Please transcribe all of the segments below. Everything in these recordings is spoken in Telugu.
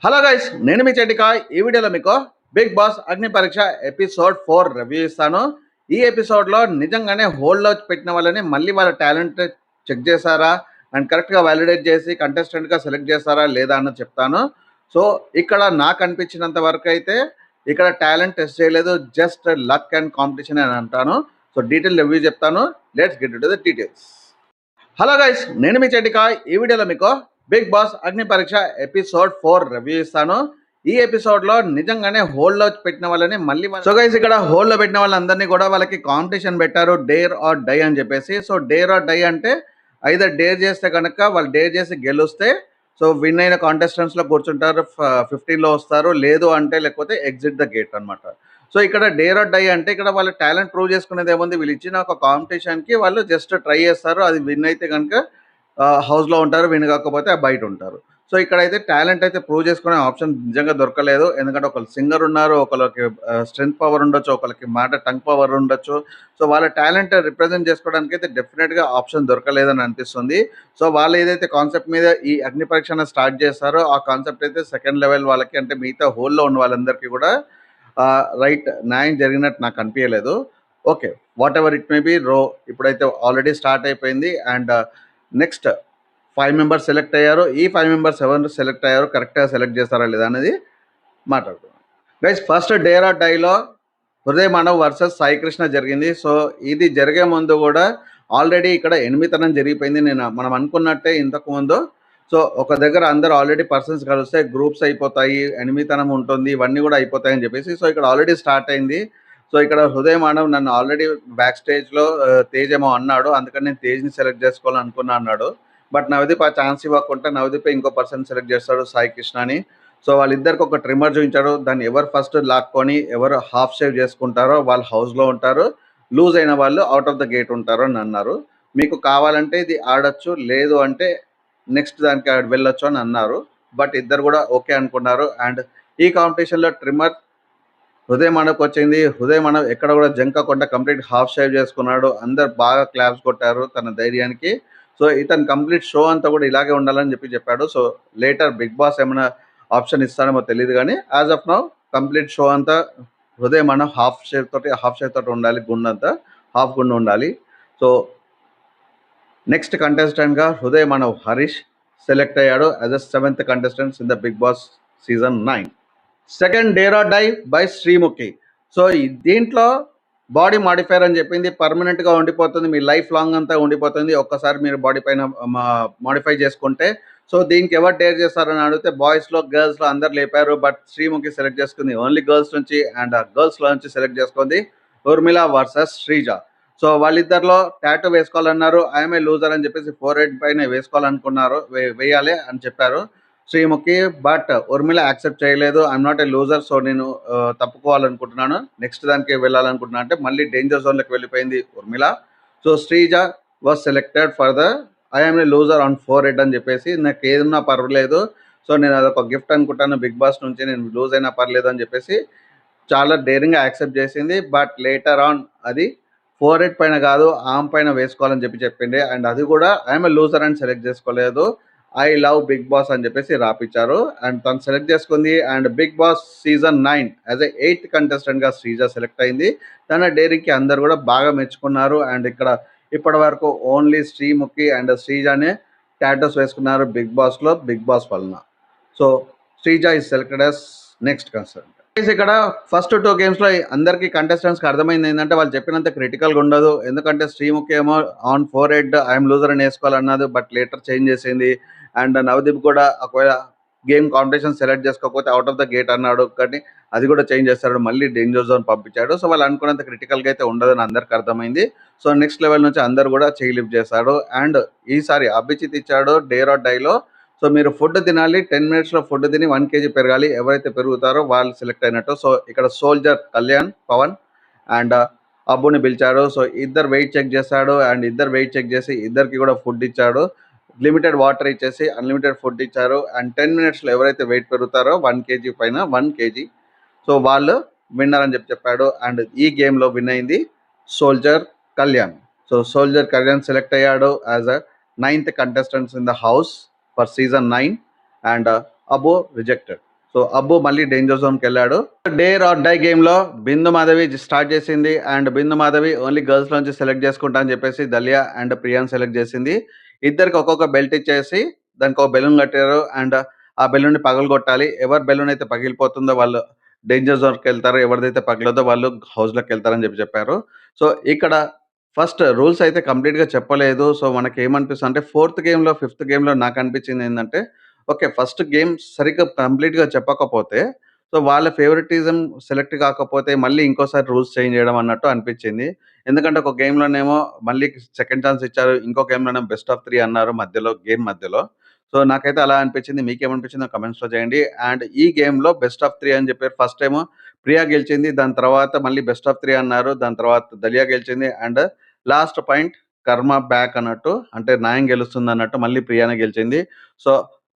హలో గైస్, నేను మీ చెడ్డికాయ్. ఈ వీడియోలో మీకు బిగ్ బాస్ అగ్ని పరీక్ష ఎపిసోడ్ 4 రివ్యూ ఇస్తాను. ఈ ఎపిసోడ్లో నిజంగానే హోల్డ్లో పెట్టిన వాళ్ళని మళ్ళీ వాళ్ళ టాలెంట్ చెక్ చేశారా అండ్ కరెక్ట్గా వ్యాలిడేట్ చేసి కంటెస్టెంట్గా సెలెక్ట్ చేస్తారా లేదా అన్నది చెప్తాను. సో ఇక్కడ నాకు అనిపించినంత వరకు అయితే ఇక్కడ టాలెంట్ టెస్ట్ చేయలేదు, జస్ట్ లక్ అండ్ కాంపిటీషన్ అని అంటాను. సో డీటెయిల్ రివ్యూ చెప్తాను. Let's get to the details. Hello guys, నేను మీ చెడ్డికాయ్. ఈ వీడియోలో మీకు బిగ్ బాస్ అగ్ని పరీక్ష ఎపిసోడ్ 4 రివ్యూ ఇస్తాను. ఈ ఎపిసోడ్లో నిజంగానే హోల్డ్లో పెట్టిన వాళ్ళని మళ్ళీ సో గైస్ ఇక్కడ హోల్డ్లో పెట్టిన వాళ్ళందరినీ కూడా వాళ్ళకి కాంపిటీషన్ పెట్టారు, డేర్ ఆర్ డై అని చెప్పేసి. సో డేర్ ఆర్ డై అంటే ఐదర్ డేర్ చేస్తే కనుక వాళ్ళు డేర్ చేసి గెలుస్తే సో విన్ అయిన కాంటెస్టెంట్స్లో కూర్చుంటారు, 15లో వస్తారు. లేదు అంటే లేకపోతే ఎగ్జిట్ ద గేట్ అనమాట. సో ఇక్కడ డేర్ ఆర్ డై అంటే ఇక్కడ వాళ్ళ టాలెంట్ ప్రూవ్ చేసుకునేది ఏముంది, వీళ్ళు ఇచ్చిన ఒక కాంపిటీషన్కి వాళ్ళు జస్ట్ ట్రై చేస్తారు. అది విన్ అయితే కనుక హౌస్లో ఉంటారు, విన్ కాకపోతే బయట ఉంటారు. సో ఇక్కడైతే టాలెంట్ అయితే ప్రూవ్ చేసుకునే ఆప్షన్ నిజంగా దొరకలేదు. ఎందుకంటే ఒకళ్ళు సింగర్ ఉన్నారు, ఒకరికి స్ట్రెంత్ పవర్ ఉండొచ్చు, ఒకరికి మాట టంగ్ పవర్ ఉండొచ్చు. సో వాళ్ళ టాలెంట్ రిప్రజెంట్ చేసుకోవడానికి అయితే డెఫినెట్గా ఆప్షన్ దొరకలేదని అనిపిస్తుంది. సో వాళ్ళు ఏదైతే కాన్సెప్ట్ మీద ఈ అగ్ని పరీక్షను స్టార్ట్ చేస్తారో ఆ కాన్సెప్ట్ అయితే సెకండ్ లెవెల్ వాళ్ళకి, అంటే మిగతా హోల్లో ఉన్న వాళ్ళందరికీ కూడా రైట్ న్యాయం జరిగినట్టు నాకు అనిపించలేదు. Okay, what ever it may be. ఇప్పుడైతే ఆల్రెడీ స్టార్ట్ అయిపోయింది అండ్ నెక్స్ట్ 5 మెంబర్స్ సెలెక్ట్ అయ్యారు. ఈ 5 మెంబర్స్ ఎవరు సెలెక్ట్ అయ్యారు, కరెక్ట్గా సెలెక్ట్ చేస్తారా లేదా అనేది మాట్లాడుతున్నాం. గైస్ ఫస్ట్ డేర్ ఆర్ డైలో హృదయ మానవ్ వర్సెస్ సాయి కృష్ణ జరిగింది. సో ఇది జరిగే ముందు కూడా ఆల్రెడీ ఇక్కడ ఎనిమితనం జరిగిపోయింది. మనం అనుకున్నట్టే ఇంతకుముందు. సో ఒక దగ్గర అందరు ఆల్రెడీ పర్సన్స్ కలిస్తే గ్రూప్స్ అయిపోతాయి, ఎనిమితనం ఉంటుంది, ఇవన్నీ కూడా అయిపోతాయని చెప్పేసి సో ఇక్కడ ఆల్రెడీ స్టార్ట్ అయింది. సో ఇక్కడ హృదయ మానవ్ నన్ను ఆల్రెడీ బ్యాక్ స్టేజ్లో తేజ్ ఏమో అన్నాడు, అందుకని నేను తేజ్ని సెలెక్ట్ చేసుకోవాలనుకున్నా అన్నాడు. బట్ నవదీప్ ఆ ఛాన్స్ ఇవ్వకుండా నవదీప్ ఇంకో పర్సన్ సెలెక్ట్ చేస్తాడు, సాయి కృష్ణని. సో వాళ్ళిద్దరికి ఒక ట్రిమ్మర్ చూపించాడు. దాన్ని ఎవరు ఫస్ట్ లాక్కొని ఎవరు హాఫ్ షేవ్ చేసుకుంటారో వాళ్ళు హౌస్లో ఉంటారు, లూజ్ అయిన వాళ్ళు అవుట్ ఆఫ్ ద గేట్ ఉంటారు అని అన్నారు. మీకు కావాలంటే ఇది ఆడొచ్చు, లేదు అంటే నెక్స్ట్ దానికి వెళ్ళొచ్చు అని అన్నారు. బట్ ఇద్దరు కూడా ఓకే అనుకున్నారు. అండ్ ఈ కాంపిటీషన్లో ట్రిమ్మర్ హృదయ మానవ్కి వచ్చింది. హృదయ మానవ్ ఎక్కడ కూడా జంకకుండా కంప్లీట్ హాఫ్ షేవ్ చేసుకున్నాడు. అందరు బాగా క్లాప్స్ కొట్టారు తన ధైర్యానికి. సో ఇతను కంప్లీట్ షో అంతా కూడా ఇలాగే ఉండాలని చెప్పాడు. సో లేటర్ బిగ్ బాస్ ఏమైనా ఆప్షన్ ఇస్తాడేమో తెలియదు, కానీ as of now complete show అంతా హృదయ మానవ్ హాఫ్ షేవ్ తోటి ఉండాలి, గుండంతా హాఫ్ గుండు ఉండాలి. సో నెక్స్ట్ కంటెస్టెంట్గా హృదయ మానవ్ హరీష్ సెలెక్ట్ అయ్యాడు as a 7th contestants in the Bigg Boss season 9. Second dare or die by Srimukhi. So దీంట్లో బాడీ మాడిఫైర్ అని చెప్పింది, పర్మనెంట్గా ఉండిపోతుంది, మీ లైఫ్ లాంగ్ అంతా ఉండిపోతుంది ఒక్కసారి మీరు బాడీ పైన మాడిఫై చేసుకుంటే. సో దీనికి ఎవరు డేర్ చేస్తారని అడిగితే బాయ్స్లో గర్ల్స్లో అందరు లేపారు. బట్ శ్రీముఖి సెలెక్ట్ చేసుకుంది ఓన్లీ గర్ల్స్ నుంచి, అండ్ గర్ల్స్లో నుంచి సెలెక్ట్ చేసుకుంది ఉర్మిళ వర్సెస్ శ్రీజ. సో వాళ్ళిద్దరిలో టాటూ వేసుకోవాలన్నారు, ఐఎమ్ ఏ లూజర్ అని చెప్పేసి 4 పైన వేసుకోవాలనుకున్నారు, వేయాలి అని చెప్పారు శ్రీముఖి. బట్ ఉర్మిళ యాక్సెప్ట్ చేయలేదు. I'm not a loser, so నేను తప్పుకోవాలనుకుంటున్నాను, నెక్స్ట్ దానికి వెళ్ళాలనుకుంటున్నాను అంటే మళ్ళీ డేంజర్ జోన్లోకి వెళ్ళిపోయింది Urmila. So Sreeja was selected for the I'm a loser on 4 అని చెప్పేసి. నాకు ఏదన్నా పర్వాలేదు, సో నేను అదొక గిఫ్ట్ అనుకుంటాను బిగ్ బాస్ నుంచి, నేను లూజ్ అయినా పర్లేదు అని చెప్పేసి చాలా డేరింగ్గా యాక్సెప్ట్ చేసింది. బట్ లేటర్ ఆన్ అది 4 పైన కాదు ఆమ్ పైన వేసుకోవాలని చెప్పింది. అండ్ అది కూడా ఐఎమ్ ఏ లూజర్ అని సెలెక్ట్ చేసుకోలేదు, ఐ లవ్ బిగ్ బాస్ అని చెప్పేసి రాపిచ్చారు. అండ్ తను సెలెక్ట్ చేసుకుంది. And Bigg Boss season 9 as a 8th కంటెస్టెంట్గా శ్రీజ సెలెక్ట్ అయింది. తన డేరింగ్కి అందరు కూడా బాగా మెచ్చుకున్నారు. అండ్ ఇక్కడ ఇప్పటి వరకు ఓన్లీ శ్రీముఖి అండ్ శ్రీజనే టాటూస్ వేసుకున్నారు బిగ్ బాస్లో, బిగ్ బాస్ వలన. So Sreeja is selected as next contestant. ఇక్కడ ఫస్ట్ 2 గేమ్స్లో అందరికీ కంటెస్టెంట్స్కి అర్థమైంది ఏంటంటే వాళ్ళు చెప్పినంత క్రిటికల్గా ఉండదు. ఎందుకంటే శ్రీముఖి ఏమో ఆన్ 4 ఐఎమ్ లూజర్ అని వేసుకోవాలన్నది, బట్ లేటర్ చేంజ్ చేసింది. అండ్ నవదీప్ కూడా ఒకవేళ గేమ్ కాంపిటీషన్ సెలెక్ట్ చేసుకోకపోతే అవుట్ ఆఫ్ ద గేట్ అన్నాడు, కానీ అది కూడా చేంజ్ చేస్తాడు, మళ్ళీ డేంజర్ జోన్ పంపించాడు. సో వాళ్ళు అనుకున్నంత క్రిటికల్గా అయితే ఉండదని అందరికి అర్థమైంది. సో నెక్స్ట్ లెవెల్ నుంచి అందరు కూడా చేయి లిఫ్ట్ చేశాడు. అండ్ ఈసారి అభిజిత్ ఇచ్చాడు డేర్ ఆర్ డైలో. సో మీరు ఫుడ్ తినాలి, 10 మినిట్స్లో ఫుడ్ తిని 1 kg పెరగాలి, ఎవరైతే పెరుగుతారో వాళ్ళు సెలెక్ట్ అయినట్టు. సో ఇక్కడ సోల్జర్ కళ్యాణ్, పవన్ అండ్ అబ్బుని పిలిచాడు. సో ఇద్దరు వెయిట్ చెక్ చేశాడు. అండ్ ఇద్దరు వెయిట్ చెక్ చేసి ఇద్దరికి కూడా ఫుడ్ ఇచ్చాడు, లిమిటెడ్ వాటర్ ఇచ్చేసి అన్లిమిటెడ్ ఫుడ్ ఇచ్చారు. అండ్ 10 మినిట్స్లో ఎవరైతే వెయిట్ పెరుగుతారో 1 kg పైన 1 kg, సో వాళ్ళు విన్నర్ అని చెప్పాడు. అండ్ ఈ గేమ్లో విన్ అయింది soldier Kalyan. So soldier Kalyan select అయ్యాడు as a 9th contestants in the house for season 9 and అబో రిజెక్టెడ్. సో అబ్బు మళ్ళీ డేంజర్ జోన్‌కెళ్ళాడు. డేర్ ఆర్ డై గేమ్‌లో బిందు మాధవి స్టార్ట్ చేసింది. And Bindu Madhavi only girls నుంచి సెలెక్ట్ చేసుకుంటా అని చెప్పేసి దలియా అండ్ ప్రియాని సెలెక్ట్ చేసింది. ఇద్దరికి ఒక్కొక్క బెల్ట్ ఇచ్చేసి దానికి ఒక బెలూన్ కట్టారు. అండ్ ఆ బెలూన్‌ని పగలగొట్టాలి. ఎవరి బెలూన్ అయితే పగిలిపోతుందో వాళ్ళు డేంజర్ జోన్‌కెళ్తారు. ఎవరిదైతే పగలదో వాళ్ళు హౌస్‌లోకెళ్తారని చెప్పారు. సో ఇక్కడ ఫస్ట్ రూల్స్ అయితే కంప్లీట్‌గా చెప్పలేదు. సో మనకేమనిపిస్తుందంటే ఫోర్త్ గేమ్‌లో, ఫిఫ్త్ గేమ్‌లో నాకనిపించిందేందంటే ఓకే. ఫస్ట్ గేమ్ సరిగ్గా కంప్లీట్‌గా చెప్పకపోతే, సో వాళ్ళ ఫేవరెటిజం సెలెక్ట్ కాకపోతే మళ్ళీ ఇంకోసారి రూల్స్ చేంజ్ చేయడం అన్నట్టు అనిపించింది. ఎందుకంటే ఒక గేమ్‌లోనేమో మళ్ళీ సెకండ్ ఛాన్స్ ఇచ్చారు. ఇంకో గేమ్‌లోనేమో బెస్ట్ ఆఫ్ 3 అన్నారు మధ్యలో గేమ్ మధ్యలో. సో నాకైతే అలా అనిపించింది. మీకేమనిపించిందో కామెంట్స్‌లో చేయండి. అండ్ ఈ గేమ్‌లో బెస్ట్ ఆఫ్ 3 అని చెప్పారు. ఫస్ట్ ఏమో ప్రియా గెలిచింది. దాని తర్వాత మళ్ళీ బెస్ట్ ఆఫ్ 3 అన్నారు. దాని తర్వాత దలియా గెలిచింది. And last point karma back అన్నట్టు అంటే న్యాయం గెలుస్తుందన్నట్టు మళ్ళీ ప్రియానే గెలిచింది. So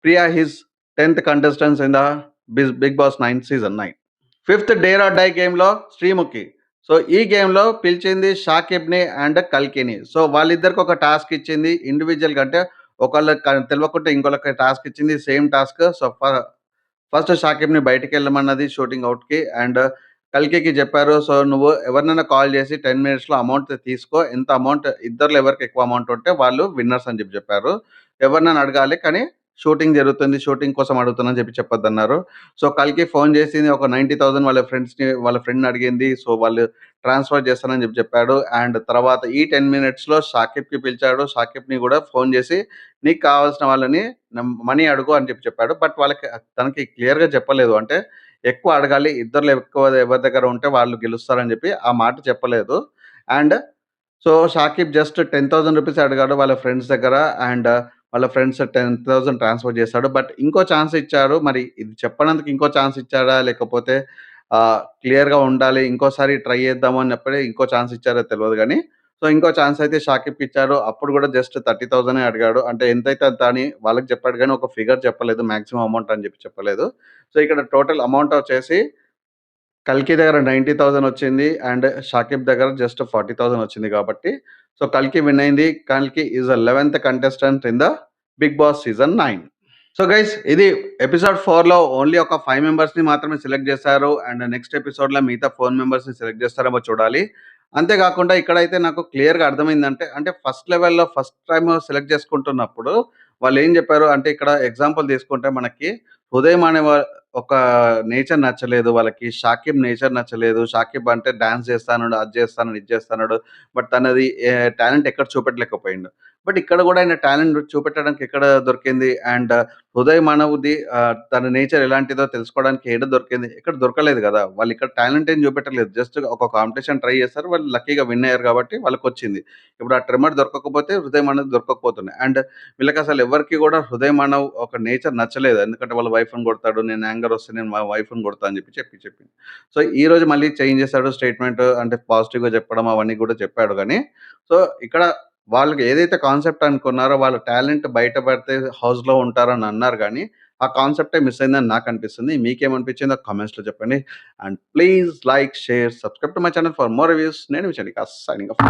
Priya his 10th contestants in the Bigg Boss 9 season 9. Fifth dare or die గేమ్‌లో శ్రీముఖి. సో ఈ గేమ్‌లో పిలిచింది షాకిబ్‌ని అండ్ కల్కిని. సో వాళ్ళిద్దరికి ఒక టాస్క్ ఇచ్చింది. ఇండివిడ్యువల్‌గా అంటే ఒకళ్ళకి తెలవకుంటే ఇంకోళ్ళకి టాస్క్ ఇచ్చింది. Same task. సో ఫస్ట్ షాకిబ్‌ని బయటికెళ్ళమన్నది షూటింగ్ అవుట్‌కి. అండ్ కల్కికి చెప్పారు. సో నువ్వు ఎవరినైనా కాల్ చేసి 10 మినిట్స్‌లో అమౌంట్ తీసుకో. ఎంత అమౌంట్ ఇద్దరిలో ఎవరికి ఎక్కువ అమౌంట్ ఉంటే వాళ్ళు విన్నర్స్ అని చెప్పారు. ఎవరినైనా అడగాలి కానీ షూటింగ్ జరుగుతుంది. షూటింగ్ కోసం అడుగుతున్నా అని చెప్పొద్దన్నారు. సో కల్కి ఫోన్ చేసింది ఒక 90,000 వాళ్ళ ఫ్రెండ్‌ని అడిగింది. సో వాళ్ళు ట్రాన్స్‌ఫర్ చేస్తానని చెప్పాడు. అండ్ తర్వాత ఈ 10 మినిట్స్‌లో షాకిబ్‌కి పిలిచాడు. షాకిబ్‌ని కూడా ఫోన్ చేసి నీకు కావాల్సిన వాళ్ళని మనీ అడుగు అని చెప్పాడు. బట్ వాళ్ళకి తనకి క్లియర్‌గా చెప్పలేదు. అంటే ఎక్కువ అడగాలి. ఇద్దరిలో ఎక్కువ ఎవరి దగ్గర ఉంటే వాళ్ళు గెలుస్తారని చెప్పి ఆ మాట చెప్పలేదు. And so Shakib just 10,000 rupees అడిగాడు వాళ్ళ ఫ్రెండ్స్ దగ్గర. అండ్ వాళ్ళ ఫ్రెండ్స్ 10,000 ట్రాన్స్‌ఫర్ చేశాడు. బట్ ఇంకో ఛాన్స్ ఇచ్చారు. మరి ఇది చెప్పనందుకు ఇంకో ఛాన్స్ ఇచ్చాడా? లేకపోతే క్లియర్‌గా ఉండాలి. ఇంకోసారి ట్రై చేద్దాము అన్నప్పుడే ఇంకో ఛాన్స్ ఇచ్చారో తెలవదు గానీ, సో ఇంకో ఛాన్స్ అయితే షాకిబ్‌కి ఇచ్చారు. అప్పుడు కూడా జస్ట్ 30,000 అడిగాడు. అంటే ఎంతైతే అంత అని వాళ్ళకి చెప్పాడు గానీ, ఒక ఫిగర్ చెప్పలేదు. మాక్సిమం అమౌంట్ అని చెప్పలేదు. సో ఇక్కడ టోటల్ అమౌంట్ వచ్చేసి కల్కి దగ్గర 90,000 వచ్చింది. అండ్ షాకిబ్ దగ్గర జస్ట్ 40,000 వచ్చింది కాబట్టి, సో కల్కి విన్ అయింది. కల్కి is the 11th contestant in the Bigg Boss season 9. So guys ఇది ఎపిసోడ్ 4లో ఓన్లీ ఒక 5 మెంబర్స్‌ని మాత్రమే సెలెక్ట్ చేశారు. అండ్ నెక్స్ట్ ఎపిసోడ్‌లో మిగతా 4 మెంబర్స్‌ని సెలెక్ట్ చేస్తారేమో చూడాలి. అంతే కాకుండా ఇక్కడైతే నాకు క్లియర్‌గా అర్థమైందంటే, అంటే ఫస్ట్ లెవెల్‌లో ఫస్ట్ టైమ్ సెలెక్ట్ చేసుకుంటున్నప్పుడు వాళ్ళేం చెప్పారు అంటే ఇక్కడ ఎగ్జాంపుల్ తీసుకుంటే మనకి ఉదయం అనే ఒక నేచర్ నచ్చలేదు వాళ్ళకి. షాకిబ్ నేచర్ నచ్చలేదు. షాకిబ్ అంటే డాన్స్ చేస్తానన్నాడు, అది చేస్తానన్నాడు, ఇది చేస్తానన్నాడు. బట్ తనది టాలెంట్ ఎక్కడ చూపెట్టలేకపోయిండు. బట్ ఇక్కడ కూడా ఆయన టాలెంట్ చూపెట్టడానికి ఎక్కడ దొరికింది? అండ్ హృదయ్ మనవుది తన నేచర్ ఎలాంటిదో తెలుసుకోవడానికి ఏడ దొరికింది? ఎక్కడ దొరకలేదు గదా! వాళ్ళిక్కడ టాలెంట్ ఏం చూపెట్టలేదు. జస్ట్ ఒక కాంపిటీషన్ ట్రై చేశారు. వాళ్ళు లక్కీగా విన్ అయ్యారు కాబట్టి వాళ్ళకొచ్చింది. ఇప్పుడు ఆ ట్రిమ్మర్ దొరకకపోతే హృదయ్ మనవ్ దొరకకపోతుండే. అండ్ వీళ్ళకసలు ఎవ్వరికీ గూడా హృదయ్ మనవ్ ఒక నేచర్ నచ్చలేదు. ఎందుకంటే వాళ్ళ వైఫ్‌ని కొడతాడు. నేను యాంగర్ వస్తే నేను మా వైఫ్‌ని కొడతా అని చెప్పింది. సో ఈరోజు మళ్ళీ చేంజ్ చేసాడు స్టేట్‌మెంట్ అంటే పాజిటివ్‌గా చెప్పడం అవన్నీ గూడా చెప్పాడు గానీ, సో ఇక్కడ వాళ్ళకి ఏదైతే కాన్సెప్ట్ అనుకున్నారో వాళ్ళ టాలెంట్ బయట పడితే హౌస్‌లో ఉంటారని అన్నారు గానీ, ఆ కాన్సెప్టే మిస్ అయిందని నాకనిపిస్తుంది. మీకేమనిపించిందో కామెంట్స్‌లో చెప్పండి. And please like, share, subscribe to my channel for more reviews. నేను మీ చండిక సైనింగ్ ఆఫ్.